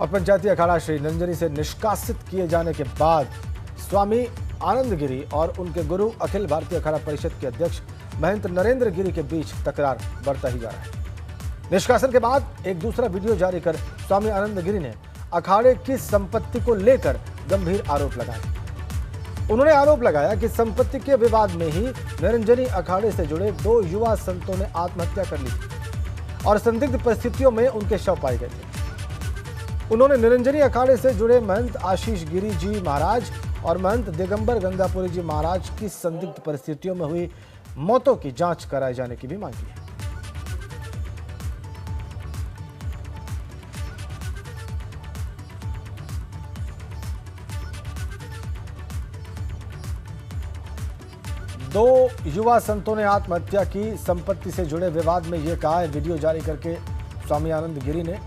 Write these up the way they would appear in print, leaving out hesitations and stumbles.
और पंचायती अखाड़ा श्री निरंजनी से निष्कासित किए जाने के बाद स्वामी आनंद गिरी और उनके गुरु अखिल भारतीय अखाड़ा परिषद के अध्यक्ष महंत नरेंद्र गिरी के बीच तकरार बढ़ता ही जा रहा है। निष्कासन के बाद एक दूसरा वीडियो जारी कर स्वामी आनंद गिरी ने अखाड़े की संपत्ति को लेकर गंभीर आरोप लगाए। उन्होंने आरोप लगाया कि संपत्ति के विवाद में ही निरंजनी अखाड़े से जुड़े 2 युवा संतों ने आत्महत्या कर ली थी और संदिग्ध परिस्थितियों में उनके शव पाए गए थे। उन्होंने निरंजनी अखाड़े से जुड़े महंत आशीष गिरी जी महाराज और महंत दिगंबर गंगापुरी जी महाराज की संदिग्ध परिस्थितियों में हुई मौतों की जांच कराए जाने की भी मांग की है। दो युवा संतों ने आत्महत्या की। संपत्ति से जुड़े विवाद में यह कहा है वीडियो जारी करके स्वामी आनंद गिरी ने।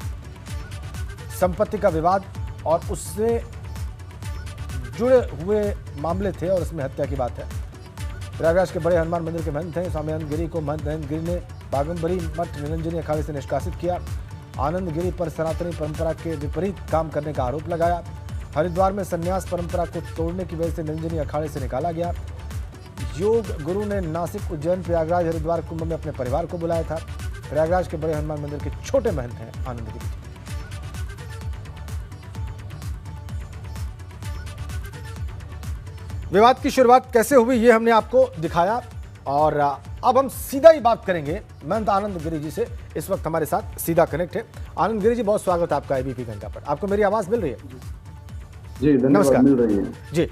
संपत्ति का विवाद और उससे जुड़े हुए मामले थे और उसमें हत्या की बात है। प्रयागराज के बड़े हनुमान मंदिर के महंत हैं स्वामी आनंद गिरी को महंत नरेंद्र गिरी ने बागंबरी मठ निरंजनी अखाड़े से निष्कासित किया। आनंद गिरी पर सनातनी परंपरा के विपरीत काम करने का आरोप लगाया। हरिद्वार में संन्यास परंपरा को तोड़ने की वजह से निरंजनी अखाड़े से निकाला गया। योग गुरु ने नासिक, उज्जैन, प्रयागराज, हरिद्वार, कुंभ में अपने परिवार को बुलाया था। प्रयागराज के बड़े हनुमान मंदिर के छोटे महंत हैं आनंद गिरी। विवाद की शुरुआत कैसे हुई ये हमने आपको दिखाया और अब हम सीधा ही बात करेंगे महंत आनंद गिरी जी से। इस वक्त हमारे साथ सीधा कनेक्ट है। आनंद गिरी जी, बहुत स्वागत है आपका एबीपी गंगा पर। आपको मेरी आवाज मिल रही है? जी, नमस्कार। मिल रही है जी।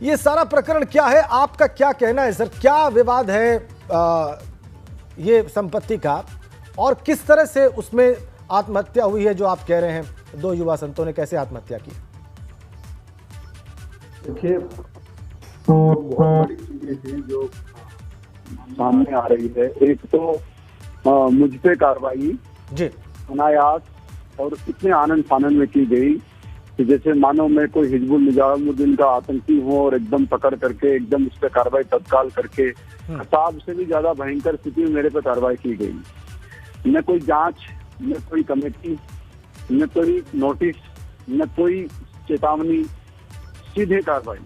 ये सारा प्रकरण क्या है, आपका क्या कहना है सर? क्या विवाद है ये संपत्ति का और किस तरह से उसमें आत्महत्या हुई है जो आप कह रहे हैं 2 युवा संतों ने कैसे आत्महत्या की? देखिए, बहुत बड़ी चीजें थी जो सामने आ रही है। एक तो मुझ पे कार्रवाई जी अनायास और इतने आनंद फानंद में की गई कि जैसे मानो मैं कोई हिजबुल मुजाहिदीन का आतंकी हूँ और एकदम पकड़ करके एकदम उस पर कार्रवाई तत्काल करके खसाब से भी ज्यादा भयंकर स्थिति में मेरे पे कार्रवाई की गई। न कोई जांच, न कोई कमेटी, न कोई नोटिस, न कोई चेतावनी, सीधे कार्रवाई।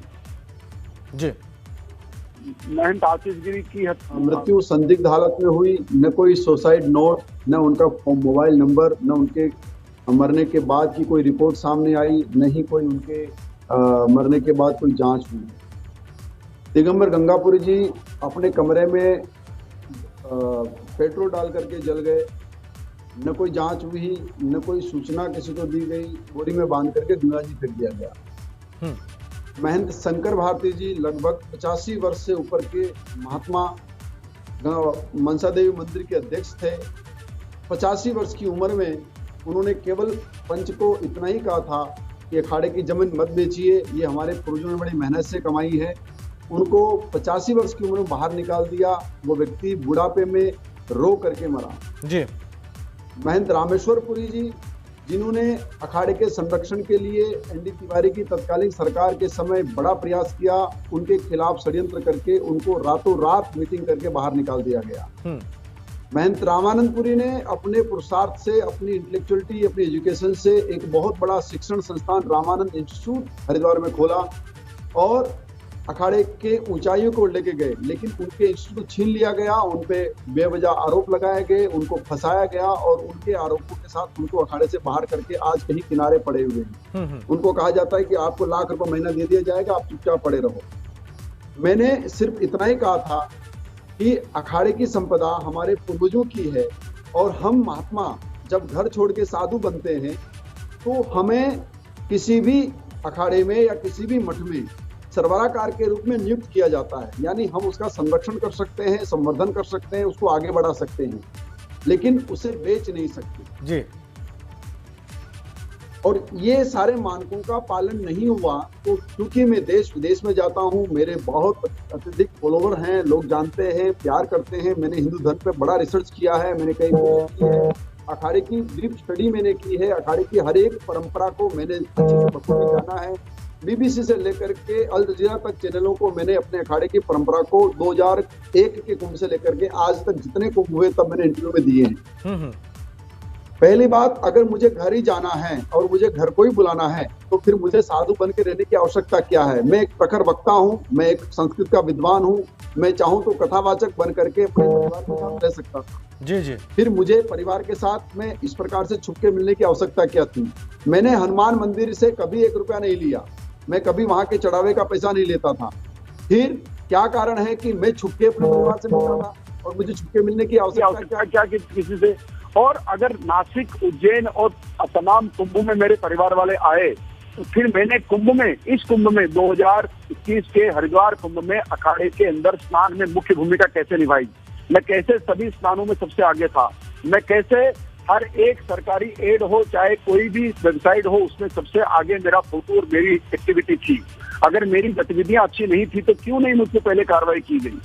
जी। महंत आशीष गिरी की मृत्यु संदिग्ध हालत में हुई। न कोई सुसाइड नोट, न उनका मोबाइल नंबर, न उनके मरने के बाद की कोई रिपोर्ट सामने आई, न ही कोई उनके मरने के बाद कोई जांच हुई। दिगंबर गंगापुरी जी अपने कमरे में पेट्रोल डाल करके जल गए। न कोई जांच हुई, न कोई सूचना किसी को दी गई। बोरी में बांध करके गंगा जी फेंक दिया गया। महंत शंकर भारती जी लगभग 85 वर्ष से ऊपर के महात्मा मनसा देवी मंदिर के अध्यक्ष थे। 85 वर्ष की उम्र में उन्होंने केवल पंच को इतना ही कहा था कि अखाड़े की जमीन मत बेचिए, ये हमारे पूर्वजों ने बड़ी मेहनत से कमाई है। उनको 85 वर्ष की उम्र में बाहर निकाल दिया। वो व्यक्ति बुढ़ापे में रो करके मरा। जी। महंत रामेश्वरपुरी जी, जिन्होंने अखाड़े के संरक्षण के लिए एनडी तिवारी की तत्कालीन सरकार के समय बड़ा प्रयास किया, उनके खिलाफ षड्यंत्र करके उनको रातों रात मीटिंग करके बाहर निकाल दिया गया। महंत रामानंदपुरी ने अपने पुरुषार्थ से, अपनी इंटेलेक्चुअलिटी, अपनी एजुकेशन से एक बहुत बड़ा शिक्षण संस्थान रामानंद इंस्टीट्यूट हरिद्वार में खोला और अखाड़े के ऊंचाइयों को लेके गए, लेकिन उनके इंस्टीट्यूट छीन लिया गया। उन पे बेवजह आरोप लगाए गए, उनको फंसाया गया और उनके आरोपों के साथ उनको अखाड़े से बाहर करके आज कहीं किनारे पड़े हुए हैं। उनको कहा जाता है कि आपको लाख रुपए महीना दे दिया जाएगा, आप चुपचाप पड़े रहो। मैंने सिर्फ इतना ही कहा था कि अखाड़े की संपदा हमारे पूर्वजों की है और हम महात्मा जब घर छोड़ के साधु बनते हैं तो हमें किसी भी अखाड़े में या किसी भी मठ में सरबराहकार के रूप में नियुक्त किया जाता है। यानी हम उसका संरक्षण कर सकते हैं, संवर्धन कर सकते हैं, उसको आगे बढ़ा सकते हैं, लेकिन उसे बेच नहीं सकते। जी। और ये सारे मानकों का पालन नहीं हुआ तो क्योंकि मैं देश विदेश में जाता हूँ, मेरे बहुत अत्यधिक फॉलोवर हैं, लोग जानते हैं, प्यार करते हैं। मैंने हिंदू धर्म पे बड़ा रिसर्च किया है, मैंने कई बुक की है, अखाड़े की डीप स्टडी मैंने की है, अखाड़े की हर एक परंपरा को मैंने अच्छे से बखूबी जाना है। बीबीसी से लेकर के अल जजीरा तक चैनलों को मैंने अपने अखाड़े की परंपरा को 2001 के कुंभ से लेकर के आज तक जितने कुंभ हुए तब मैंने इंटरव्यू में दिए हैं। पहली बात, अगर मुझे घर ही जाना है और मुझे घर को ही बुलाना है तो फिर मुझे साधु बन के रहने की आवश्यकता क्या है? मैं एक प्रखर वक्ता हूँ, मैं एक संस्कृत का विद्वान हूँ, मैं चाहूँ तो कथावाचक बन करके अपने परिवार के साथ रह सकता था। जी जी। फिर मुझे परिवार के साथ में इस प्रकार से छुप के मिलने की आवश्यकता क्या थी? मैंने हनुमान मंदिर से कभी 1 रुपया नहीं लिया, मैं कभी वहां के चढ़ावे का पैसा नहीं लेता था। फिर क्या कारण है कि मैं छुप के अपने परिवार से मिलता था और मुझे छुप के मिलने की आवश्यकता क्या किसी से? और अगर नासिक, उज्जैन और तमाम कुंभों में मेरे परिवार वाले आए तो फिर मैंने इस कुंभ में 2021 के हरिद्वार कुंभ में अखाड़े के अंदर स्नान में मुख्य भूमिका कैसे निभाई? मैं कैसे सभी स्नानों में सबसे आगे था? मैं कैसे हर एक सरकारी एड हो, चाहे कोई भी वेबसाइट हो, उसमें सबसे आगे मेरा फोटो और मेरी एक्टिविटी थी? अगर मेरी गतिविधियां अच्छी नहीं थी तो क्यों नहीं मुझसे पहले कार्रवाई की गई?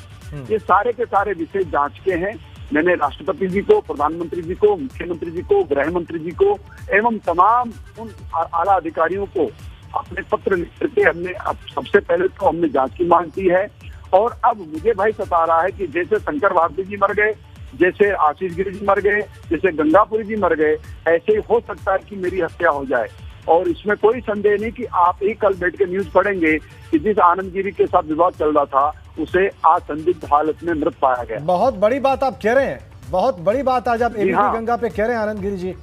ये सारे के सारे विषय जांच के हैं। मैंने राष्ट्रपति जी को, प्रधानमंत्री जी को, मुख्यमंत्री जी को, गृह मंत्री जी को एवं तमाम उन आला अधिकारियों को अपने पत्र लिख करके हमने सबसे पहले तो हमने जांच की मांग की है। और अब मुझे भाई सता रहा है कि जैसे शंकर भारती जी मर गए, जैसे आशीष गिरी जी मर गए, जैसे गंगापुरी जी मर गए, ऐसे ही हो सकता है कि मेरी हत्या हो जाए। और इसमें कोई संदेह नहीं कि आप ही कल बैठ के न्यूज पढ़ेंगे कि जिस आनंद गिरी के साथ विवाद चल रहा था उसे आज संदिग्ध हालत में मृत पाया गया। बहुत बड़ी बात आप कह रहे हैं, बहुत बड़ी बात आज आप एबीपी गंगा पे कह रहे हैं आनंद गिरी जी,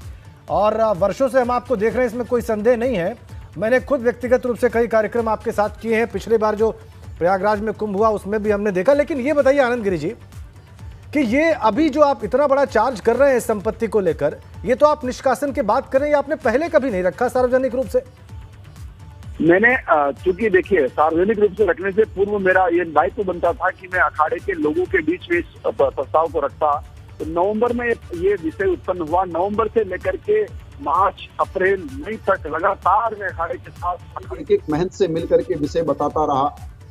और वर्षों से हम आपको देख रहे हैं, इसमें कोई संदेह नहीं है। मैंने खुद व्यक्तिगत रूप से कई कार्यक्रम आपके साथ किए हैं, पिछली बार जो प्रयागराज में कुंभ हुआ उसमें भी हमने देखा। लेकिन ये बताइए आनंद गिरी जी कि ये अभी जो आप इतना बड़ा चार्ज कर रहे हैं संपत्ति को लेकर, ये तो आप निष्कासन के बात कर रहे हैं, आपने पहले कभी नहीं रखा सार्वजनिक रूप से? मैंने चूंकि देखिए, सार्वजनिक रूप से रखने से पूर्व मेरा ये दायित्व बनता था कि मैं अखाड़े के लोगों के बीच में इस प्रस्ताव को रखता। तो नवंबर में ये विषय उत्पन्न हुआ। नवंबर से लेकर के मार्च, अप्रैल, मई तक लगातार मैं अखाड़े के साथ एक महंत से मिलकर के विषय बताता रहा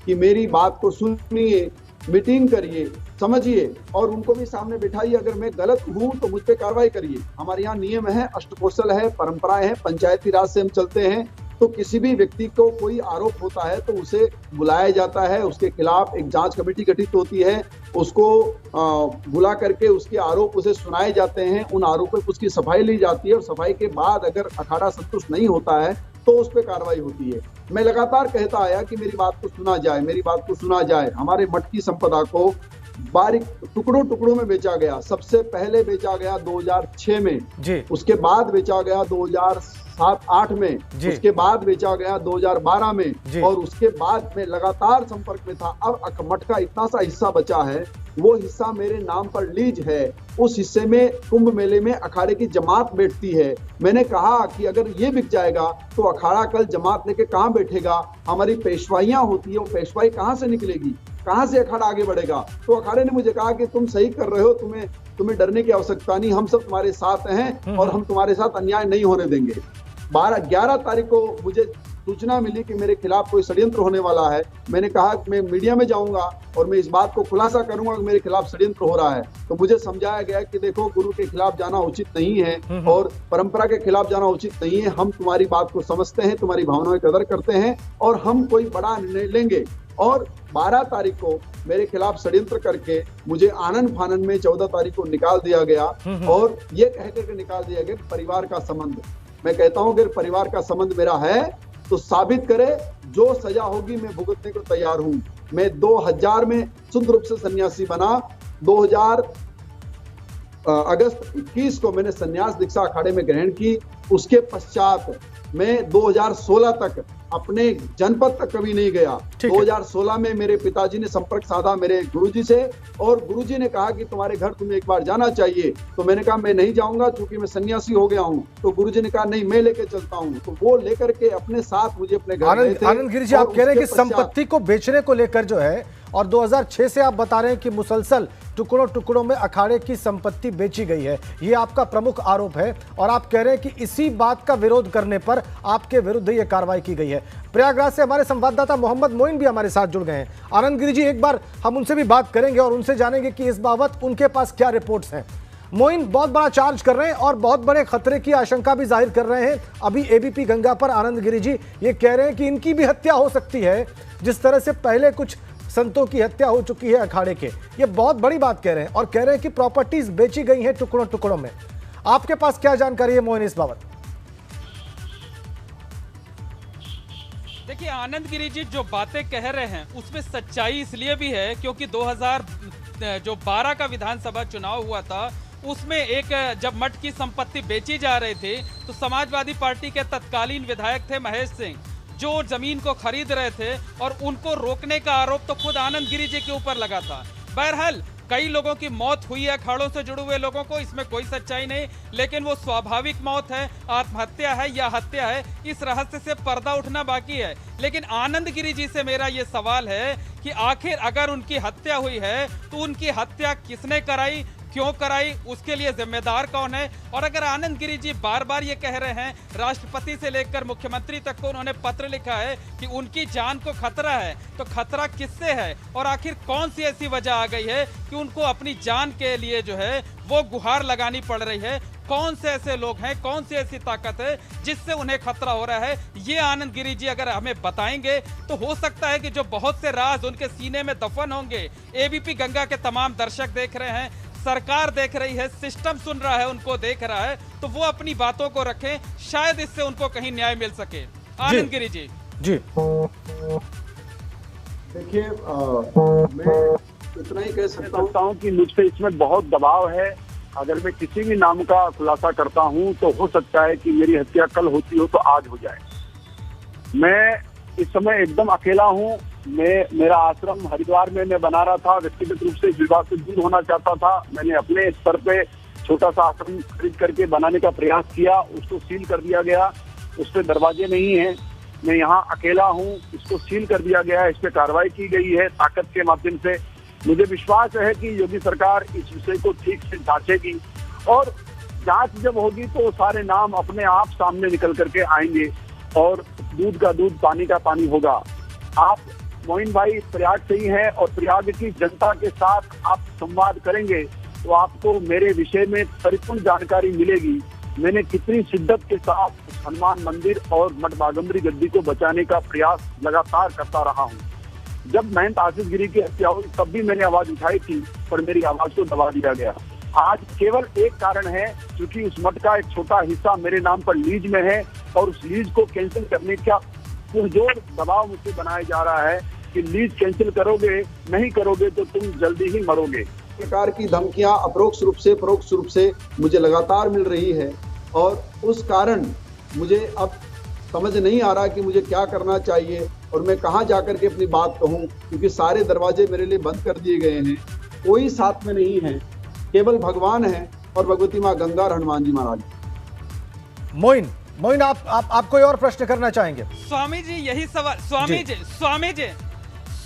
कि मेरी बात को सुनिए, मीटिंग करिए, समझिए और उनको भी सामने बिठाइए। अगर मैं गलत हूं तो मुझ पे कार्रवाई करिए। हमारे यहाँ नियम है, अष्टकोशल है, परंपराएं हैं, पंचायती राज से हम चलते हैं। तो किसी भी व्यक्ति को कोई आरोप होता है तो उसे बुलाया जाता है, उसके खिलाफ एक जांच कमेटी गठित होती है, उसको बुला करके उसके आरोप उसे सुनाए जाते हैं, उन आरोपों पर उसकी सफाई ली जाती है और सफाई के बाद अगर अखाड़ा संतुष्ट नहीं होता है तो उस पर कार्रवाई होती है। मैं लगातार कहता आया कि मेरी बात को सुना जाए, मेरी बात को सुना जाए। हमारे मठ की संपदा को बारीक टुकड़ों टुकड़ों में बेचा गया। सबसे पहले बेचा गया 2006 में जी। उसके बाद बेचा गया 2007-8 में, उसके बाद बेचा गया 2012 में और उसके बाद में लगातार संपर्क में था। अब मठ का इतना सा हिस्सा बचा है, वो हिस्सा मेरे नाम पर लीज है। उस हिस्से में कुंभ मेले में अखाड़े की जमात बैठती है। मैंने कहा कि अगर ये बिक जाएगा तो अखाड़ा कल जमात लेके कहाँ बैठेगा? हमारी पेशवाइयां होती है, वो पेशवाई कहाँ से निकलेगी? कहाँ से अखाड़ा आगे बढ़ेगा? तो अखाड़े ने मुझे कहा कि तुम सही कर रहे हो, तुम्हें डरने की आवश्यकता नहीं, हम सब तुम्हारे साथ हैं और हम तुम्हारे साथ अन्याय नहीं होने देंगे। 11 तारीख को मुझे सूचना मिली कि मेरे खिलाफ कोई षड्यंत्र होने वाला है। मैंने कहा कि मैं मीडिया में जाऊंगा और मैं इस बात को खुलासा करूंगा कि मेरे खिलाफ षड्यंत्र हो रहा है। तो मुझे समझाया गया कि देखो, गुरु के खिलाफ जाना उचित नहीं है और परंपरा के खिलाफ जाना उचित नहीं है। हम तुम्हारी बात को समझते हैं, तुम्हारी भावनाओं की कदर करते हैं और हम कोई बड़ा निर्णय लेंगे। और 12 तारीख को मेरे खिलाफ षड्यंत्र करके मुझे आनंद फानन में 14 तारीख को निकाल दिया गया और ये कह करके निकाल दिया गया कि परिवार का संबंध। मैं कहता हूं कि परिवार का संबंध मेरा है तो साबित करे, जो सजा होगी मैं भुगतने को तैयार हूं। मैं 2000 में शुद्ध रूप से सन्यासी बना। 2000 अगस्त 21 को मैंने सन्यास दीक्षा अखाड़े में ग्रहण की। उसके पश्चात मैं 2016 तक अपने जनपद तक कभी नहीं गया। 2016 में मेरे पिताजी ने संपर्क साधा मेरे गुरुजी से और गुरुजी ने कहा कि तुम्हारे घर तुम्हें एक बार जाना चाहिए। तो मैंने कहा मैं नहीं जाऊंगा क्योंकि मैं सन्यासी हो गया हूं। तो गुरुजी ने कहा नहीं, मैं लेके चलता हूं। तो वो लेकर के अपने साथ मुझे अपने घर गए थे। आनंद गिरी जी, आप कह रहे हैं कि संपत्ति को बेचने को लेकर जो है, और 2006 से आप बता रहे हैं कि मुसलसल टुकड़ों टुकड़ों में अखाड़े की संपत्ति बेची गई है, ये आपका प्रमुख आरोप है। और आप कह रहे हैं कि इसी बात का विरोध करने पर आपके विरुद्ध ये कार्रवाई की गई है। प्रयागराज से हमारे संवाददाता मोहम्मद मोइन भी हमारे साथ जुड़ गए हैं। आनंद गिरी जी, एक बार हम उनसे भी बात करेंगे और उनसे जानेंगे कि इस बाबत उनके पास क्या रिपोर्ट्स हैं। मोइन बहुत बड़ा चार्ज कर रहे हैं और बहुत बड़े खतरे की आशंका भी जाहिर कर रहे हैं। अभी एबीपी गंगा पर आनंद गिरी जी ये कह रहे हैं कि इनकी भी हत्या हो सकती है, जिस तरह से पहले कुछ संतों की हत्या हो चुकी है अखाड़े के। ये बहुत बड़ी बात कह रहे हैं और कह रहे हैं कि प्रॉपर्टीज बेची गई हैं टुकड़ों टुकड़ों में। आपके पास क्या जानकारी है मोइन इस बाबत? देखिए, आनंद गिरी जी जो बातें कह रहे हैं उसमें सच्चाई इसलिए भी है क्योंकि 2012 का विधानसभा चुनाव हुआ था, उसमें एक जब मठ की संपत्ति बेची जा रही थी तो समाजवादी पार्टी के तत्कालीन विधायक थे महेश सिंह, जो जमीन को खरीद रहे थे और उनको रोकने का आरोप तो खुद आनंद गिरी जी के ऊपर लगा था। बहरहाल कई लोगों की मौत हुई है, अखाड़ों से जुड़े हुए लोगों को, इसमें कोई सच्चाई नहीं, लेकिन वो स्वाभाविक मौत है, आत्महत्या है या हत्या है, इस रहस्य से पर्दा उठना बाकी है। लेकिन आनंद गिरी जी से मेरा ये सवाल है कि आखिर अगर उनकी हत्या हुई है तो उनकी हत्या किसने कराई, क्यों कराई, उसके लिए जिम्मेदार कौन है? और अगर आनंद गिरी जी बार बार ये कह रहे हैं, राष्ट्रपति से लेकर मुख्यमंत्री तक को उन्होंने पत्र लिखा है कि उनकी जान को खतरा है, तो खतरा किससे है और आखिर कौन सी ऐसी वजह आ गई है कि उनको अपनी जान के लिए जो है वो गुहार लगानी पड़ रही है? कौन से ऐसे लोग हैं, कौन सी ऐसी ताकत है जिससे उन्हें खतरा हो रहा है? ये आनंद गिरी जी अगर हमें बताएंगे तो हो सकता है कि जो बहुत से राज उनके सीने में दफन होंगे, एबीपी गंगा के तमाम दर्शक देख रहे हैं, सरकार देख रही है, सिस्टम सुन रहा है, उनको देख रहा है, तो वो अपनी बातों को रखें, शायद इससे उनको कहीं न्याय मिल सके। आनंद गिरी जी जी देखिए, मैं इतना ही कह सकता हूँ कि मुझ पे इसमें बहुत दबाव है। अगर मैं किसी भी नाम का खुलासा करता हूँ तो हो सकता है कि मेरी हत्या कल होती हो तो आज हो जाए। मैं इस समय एकदम अकेला हूँ। मेरा आश्रम हरिद्वार में मैं बना रहा था, व्यक्तिगत रूप से इस विवाद से दूर होना चाहता था। मैंने अपने स्तर पे छोटा सा आश्रम खरीद करके बनाने का प्रयास किया, उसको सील कर दिया गया, उस पर दरवाजे नहीं है। मैं यहाँ अकेला हूँ, इसको सील कर दिया गया है, इस पे कार्रवाई की गई है ताकत के माध्यम से। मुझे विश्वास है कि योगी सरकार इस विषय को ठीक से जांचेगी और जांच जब होगी तो सारे नाम अपने आप सामने निकल करके आएंगे और दूध का दूध, पानी का पानी होगा। आप मोइन भाई प्रयाग से ही हैं और प्रयाग की जनता के साथ आप संवाद करेंगे तो आपको मेरे विषय में परिपूर्ण जानकारी मिलेगी। मैंने कितनी शिद्दत के साथ हनुमान मंदिर और मठ बागंबरी गद्दी को बचाने का प्रयास लगातार करता रहा हूँ। जब महंत आशीष गिरी की हत्या हुई तब भी मैंने आवाज उठाई थी, पर मेरी आवाज को दबा दिया गया। आज केवल एक कारण है, क्योंकि उस मठ का एक छोटा हिस्सा मेरे नाम पर लीज में है और उस लीज को कैंसिल करने का पुरजोर दबाव मुझसे बनाया जा रहा है कि लीज कैंसिल करोगे, नहीं करोगे तो तुम जल्दी ही मरोगे। प्रकार की धमकियां अप्रोक्ष रूप से परोक्ष रूप से मुझे लगातार मिल रही है और उस कारण मुझे अब समझ नहीं आ रहा कि मुझे क्या करना चाहिए और मैं कहां जाकर के अपनी बात कहूं, क्योंकि सारे दरवाजे मेरे लिए बंद कर दिए गए हैं। कोई साथ में नहीं है, केवल भगवान है और भगवती माँ गंगा और हनुमान जी महाराज। मोइन आप कोई और प्रश्न करना चाहेंगे? स्वामी जी यही सवाल,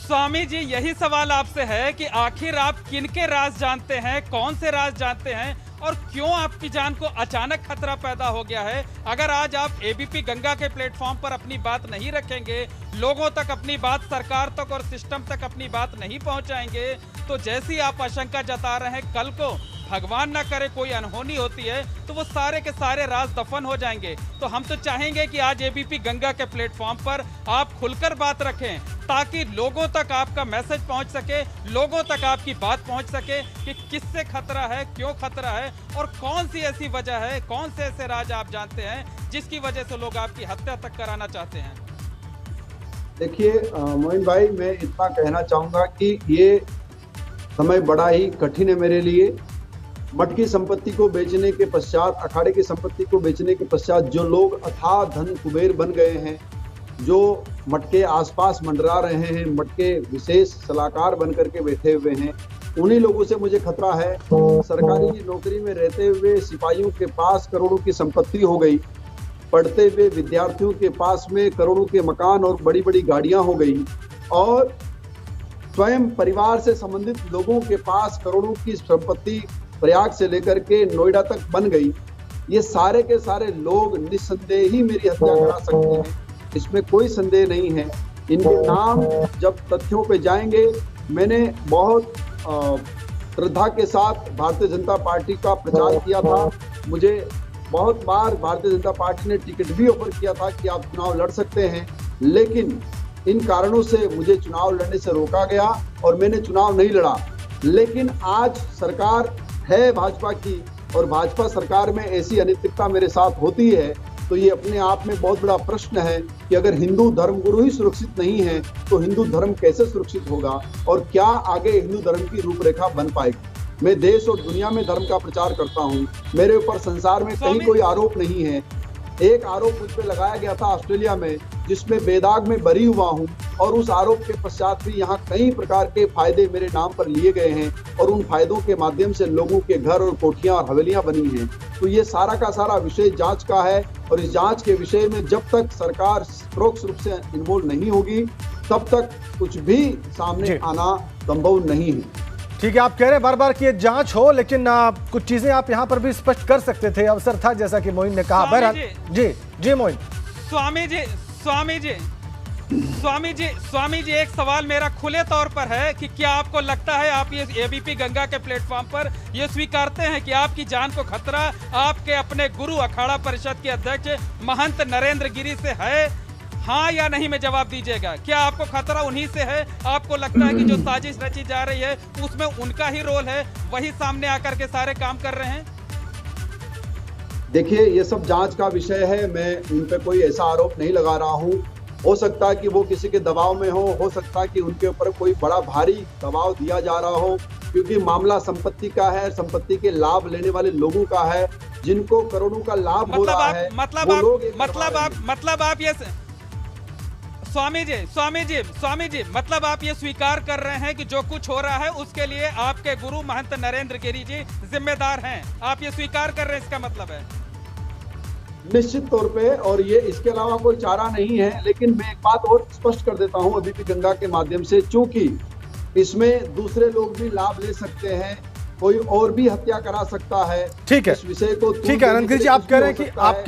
स्वामी जी यही सवाल आपसे है कि आखिर आप किनके राज जानते हैं, कौन से राज जानते हैं और क्यों आपकी जान को अचानक खतरा पैदा हो गया है? अगर आज आप एबीपी गंगा के प्लेटफॉर्म पर अपनी बात नहीं रखेंगे, लोगों तक अपनी बात, सरकार तक और सिस्टम तक अपनी बात नहीं पहुंचाएंगे, तो जैसी आप आशंका जता रहे हैं, कल को भगवान ना करे कोई अनहोनी होती है तो वो सारे के सारे राज दफन हो जाएंगे। तो हम तो चाहेंगे कि आज एबीपी गंगा के प्लेटफॉर्म पर आप खुलकर बात रखें ताकि लोगों तक आपका मैसेज पहुंच सके, लोगों तक आपकी बात पहुंच सके कि किससे खतरा है, क्यों खतरा है और कौन सी ऐसी वजह है, कौन से ऐसे राज आप जानते हैं जिसकी वजह से लोग आपकी हत्या तक कराना चाहते हैं। देखिए मोइन भाई, मैं इतना कहना चाहूंगा कि ये समय बड़ा ही कठिन है मेरे लिए। मठ की संपत्ति को बेचने के पश्चात, अखाड़े की संपत्ति को बेचने के पश्चात जो लोग अथाह धन कुबेर बन गए हैं, जो मठ के आसपास मंडरा रहे हैं, मठ के विशेष सलाहकार बन करके बैठे हुए हैं, उन्हीं लोगों से मुझे खतरा है। सरकारी नौकरी में रहते हुए सिपाहियों के पास करोड़ों की संपत्ति हो गई, पढ़ते हुए विद्यार्थियों के पास में करोड़ों के मकान और बड़ी बड़ी गाड़ियां हो गई और स्वयं परिवार से संबंधित लोगों के पास करोड़ों की संपत्ति प्रयाग से लेकर के नोएडा तक बन गई। ये सारे के सारे लोग निस्संदेह ही मेरी हत्या करा सकते हैं, इसमें कोई संदेह नहीं है। इनके नाम जब तथ्यों पे जाएंगे, मैंने बहुत श्रद्धा के साथ भारतीय जनता पार्टी का प्रचार किया था। मुझे बहुत बार भारतीय जनता पार्टी ने टिकट भी ऑफर किया था कि आप चुनाव लड़ सकते हैं, लेकिन इन कारणों से मुझे चुनाव लड़ने से रोका गया और मैंने चुनाव नहीं लड़ा। लेकिन आज सरकार है भाजपा की, और भाजपा सरकार में ऐसी अनैतिकता मेरे साथ होती है तो ये अपने आप में बहुत बड़ा प्रश्न है कि अगर हिंदू धर्मगुरु ही सुरक्षित नहीं है तो हिंदू धर्म कैसे सुरक्षित होगा और क्या आगे हिंदू धर्म की रूपरेखा बन पाएगी। मैं देश और दुनिया में धर्म का प्रचार करता हूँ, मेरे ऊपर संसार में कहीं कोई आरोप नहीं है। एक आरोप मुझ पे लगाया गया था ऑस्ट्रेलिया में, जिसमें बेदाग में बरी हुआ हूं और उस आरोप के पश्चात भी यहाँ कई प्रकार के फायदे मेरे नाम पर लिए गए हैं और उन फायदों के माध्यम से लोगों के घर और कोठियां और हवेलियां बनी हैं। तो ये सारा का सारा विषय जांच का है और इस जांच के विषय में जब तक सरकार परोक्ष रूप से इन्वॉल्व नहीं होगी तब तक कुछ भी सामने आना संभव नहीं है। ठीक है, आप कह रहे हैं बार बार कि ये जांच हो, लेकिन कुछ चीजें आप यहां पर भी स्पष्ट कर सकते थे, अवसर था जैसा कि मोइन ने कहा। बहरहाल जी मोइन। स्वामी जी एक सवाल मेरा खुले तौर पर है कि क्या आपको लगता है, आप ये एबीपी गंगा के प्लेटफॉर्म पर ये स्वीकारते हैं कि आपकी जान को खतरा आपके अपने गुरु अखाड़ा परिषद के अध्यक्ष महंत नरेंद्र गिरी से है? हाँ या नहीं में जवाब दीजिएगा। क्या आपको खतरा उन्हीं से है? आपको लगता है कि जो साजिश रची जा रही है उसमें उनका ही रोल है, वही सामने आकर के सारे काम कर रहे हैं? देखिए, ये सब जांच का विषय है, मैं उन पे कोई ऐसा आरोप नहीं लगा रहा हूँ। हो सकता है कि वो किसी के दबाव में हो सकता है कि उनके ऊपर कोई बड़ा भारी दबाव दिया जा रहा हो, क्योंकि मामला संपत्ति का है, संपत्ति के लाभ लेने वाले लोगों का है, जिनको करोड़ों का लाभ हो रहा है। मतलब आप ये स्वामी जी मतलब आप ये स्वीकार कर रहे हैं कि जो कुछ हो रहा है उसके लिए आपके गुरु महंत नरेंद्र गिरी जी जिम्मेदार हैं? आप ये स्वीकार कर रहे हैं, इसका मतलब है? निश्चित तौर पे, और ये इसके अलावा कोई चारा नहीं है। लेकिन मैं एक बात और स्पष्ट कर देता हूं एबीपी गंगा के माध्यम से, चूंकि इसमें दूसरे लोग भी लाभ ले सकते हैं, कोई और भी हत्या करा सकता है। ठीक है, इस विषय को ठीक है अनंत गिरी जी, आप कह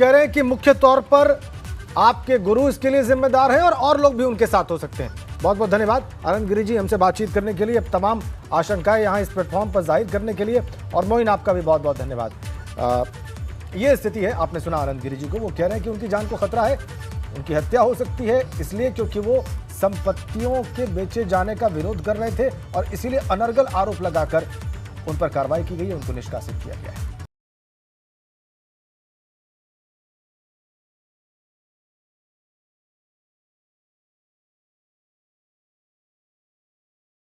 रहे हैं कि मुख्य तौर पर आपके गुरु इसके लिए जिम्मेदार हैं और लोग भी उनके साथ हो सकते हैं। बहुत बहुत धन्यवाद अनंत गिरी जी हमसे बातचीत करने के लिए, तमाम आशंकाएं यहाँ इस प्लेटफॉर्म पर जाहिर करने के लिए। और मोइन, आपका भी बहुत बहुत धन्यवाद। ये स्थिति है, आपने सुना अनंत गिरी जी को, वो कह रहे हैं कि उनकी जान को खतरा है, उनकी हत्या हो सकती है, इसलिए क्योंकि वो संपत्तियों के बेचे जाने का विरोध कर रहे थे और इसीलिए अनर्गल आरोप लगाकर उन पर कार्रवाई की गई है, उनको निष्कासित किया गया है।